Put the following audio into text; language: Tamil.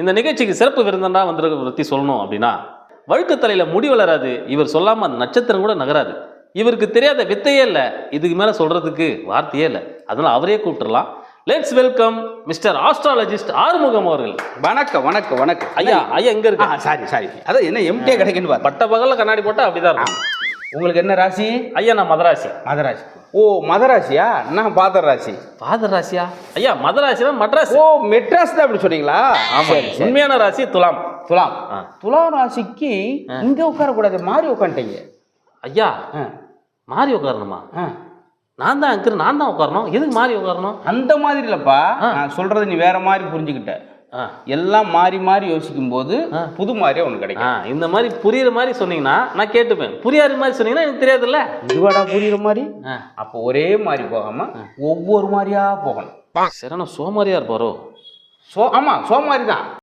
இந்த நிகழ்ச்சிக்கு சிறப்பு விருந்தனா வந்திருக்க பற்றி சொல்லணும் அப்படின்னா, வழுக்கு தலையில முடி வளராது, இவர் சொல்லாம அந்த நட்சத்திரம் கூட நகராது. இவருக்கு தெரியாத வித்தையே இல்லை, இதுக்கு மேலே சொல்றதுக்கு வார்த்தையே இல்லை. அதனால அவரே கூப்பிட்டுறலாம். Let's welcome mister astrologist Arumugam அவர்கள். வணக்கம் வணக்கம் வணக்கம். ஐயா ஐயா எங்க இருக்கு? சாரி அதான் என்ன எம்டியே கிடைக்குன்னு பாரு. பட்ட பகல்ல கண்ணாடி போட்டா அப்படிதான் இருக்கும். உங்களுக்கு என்ன ராசி? ஐயா நான் மதராசி. மதராசி. ஓ மதராசியா? நான் பாதர் ராசி. பாதர் ராசியா? ஐயா மதராசினா மட்ராஸ். ஓ மெட்ராஸ் தான் அப்படி சொன்னீங்களா? ஆமா. உண்மையான ராசி துலாம். துலாம். துலாம் ராசிக்கு இங்க உட்காரக்கூடாது, மாறி உட்காந்துட்டீங்க. ஐயா மாறி உட்காரணுமா? நான் தான் அங்கிரு, நான் தான் உட்காரணும். எதுக்கு மாறி உட்காரணும்? அந்த மாதிரி இல்லப்பா, நான் சொல்றது நீ வேற மாதிரி புரிஞ்சுக்கிட்ட. எல்லாம் மாறி மாறி யோசிக்கும் போது புது மாதிரியா ஒண்ணு கிடைக்கும். இந்த மாதிரி புரியுற மாதிரி சொன்னீங்கன்னா நான் கேட்டுப்பேன். புரியாத மாதிரி சொன்னீங்கன்னா எனக்கு தெரியாதுல்ல. இதுவாடா புரியுற மாதிரி? அப்போ ஒரே மாதிரி போகாம ஒவ்வொரு மாதிரியா போகணும். சரண சோமாரியா இருப்பாரோ? ஆமா சோமாரி தான்.